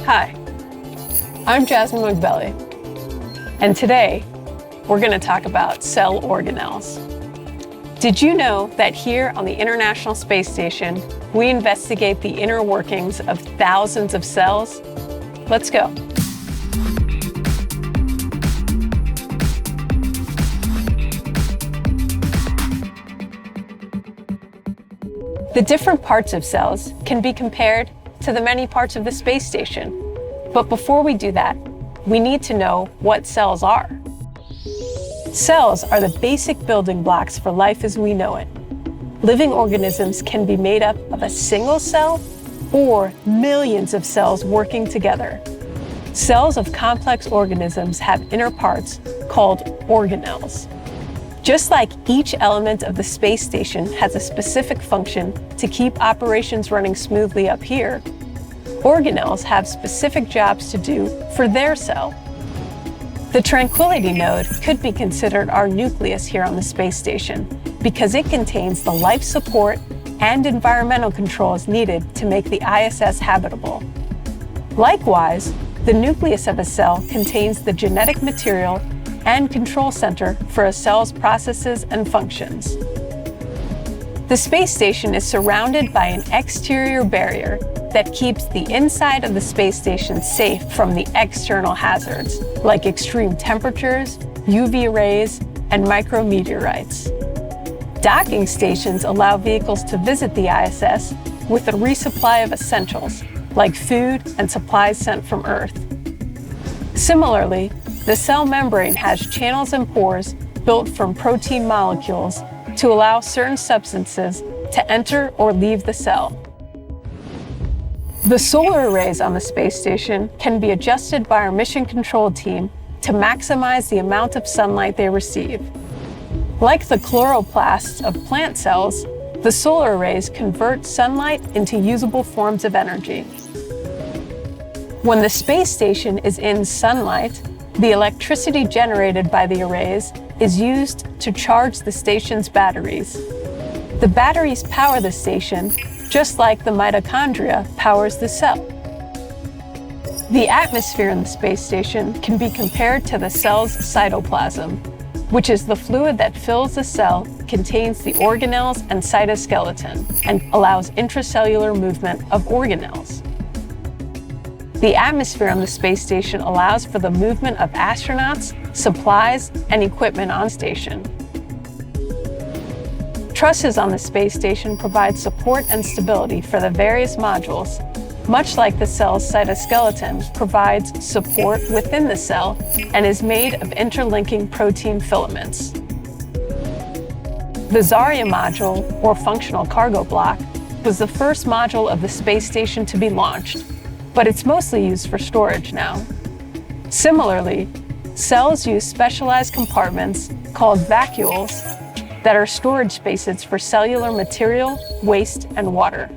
Hi, I'm Jasmine McBelly, and today we're going to talk about cell organelles. Did you know that here on the International Space Station, we investigate the inner workings of thousands of cells? Let's go. The different parts of cells can be compared to the many parts of the space station. But before we do that, we need to know what cells are. Cells are the basic building blocks for life as we know it. Living organisms can be made up of a single cell or millions of cells working together. Cells of complex organisms have inner parts called organelles. Just like each element of the space station has a specific function to keep operations running smoothly up here, organelles have specific jobs to do for their cell. The tranquility node could be considered our nucleus here on the space station because it contains the life support and environmental controls needed to make the ISS habitable. Likewise, the nucleus of a cell contains the genetic material and control center for a cell's processes and functions. The space station is surrounded by an exterior barrier that keeps the inside of the space station safe from the external hazards, like extreme temperatures, UV rays, and micrometeorites. Docking stations allow vehicles to visit the ISS with a resupply of essentials, like food and supplies sent from Earth. Similarly, the cell membrane has channels and pores built from protein molecules to allow certain substances to enter or leave the cell. The solar arrays on the space station can be adjusted by our mission control team to maximize the amount of sunlight they receive. Like the chloroplasts of plant cells, the solar arrays convert sunlight into usable forms of energy. When the space station is in sunlight, the electricity generated by the arrays is used to charge the station's batteries. The batteries power the station, just like the mitochondria powers the cell. The atmosphere in the space station can be compared to the cell's cytoplasm, which is the fluid that fills the cell, contains the organelles and cytoskeleton, and allows intracellular movement of organelles. The atmosphere on the space station allows for the movement of astronauts, supplies, and equipment on station. Trusses on the space station provide support and stability for the various modules, much like the cell's cytoskeleton provides support within the cell and is made of interlinking protein filaments. The Zarya module, or functional cargo block, was the first module of the space station to be launched, but it's mostly used for storage now. Similarly, cells use specialized compartments called vacuoles that are storage spaces for cellular material, waste, and water.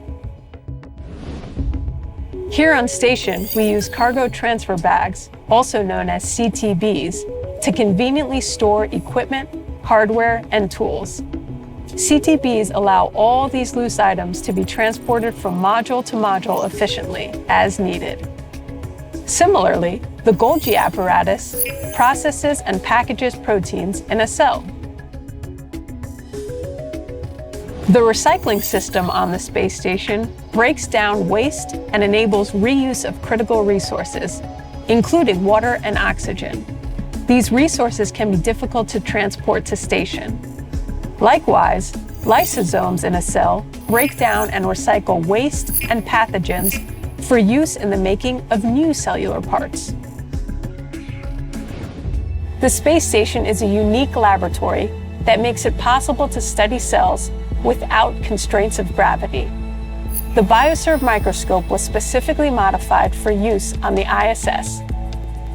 Here on station, we use cargo transfer bags, also known as CTBs, to conveniently store equipment, hardware, and tools. CTBs allow all these loose items to be transported from module to module efficiently, as needed. Similarly, the Golgi apparatus processes and packages proteins in a cell. The recycling system on the space station breaks down waste and enables reuse of critical resources, including water and oxygen. These resources can be difficult to transport to station. Likewise, lysosomes in a cell break down and recycle waste and pathogens for use in the making of new cellular parts. The space station is a unique laboratory that makes it possible to study cells without constraints of gravity. The BioServe microscope was specifically modified for use on the ISS.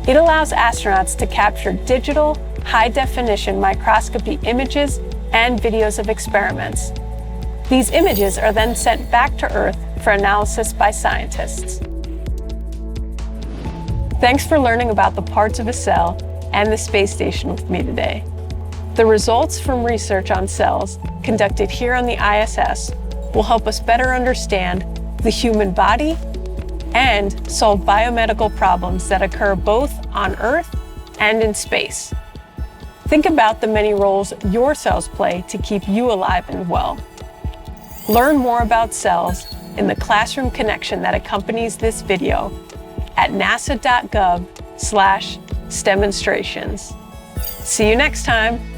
It allows astronauts to capture digital, high-definition microscopy images and videos of experiments. These images are then sent back to Earth for analysis by scientists. Thanks for learning about the parts of a cell and the space station with me today. The results from research on cells conducted here on the ISS will help us better understand the human body and solve biomedical problems that occur both on Earth and in space. Think about the many roles your cells play to keep you alive and well. Learn more about cells in the classroom connection that accompanies this video at nasa.gov/STEMonstrations. See you next time.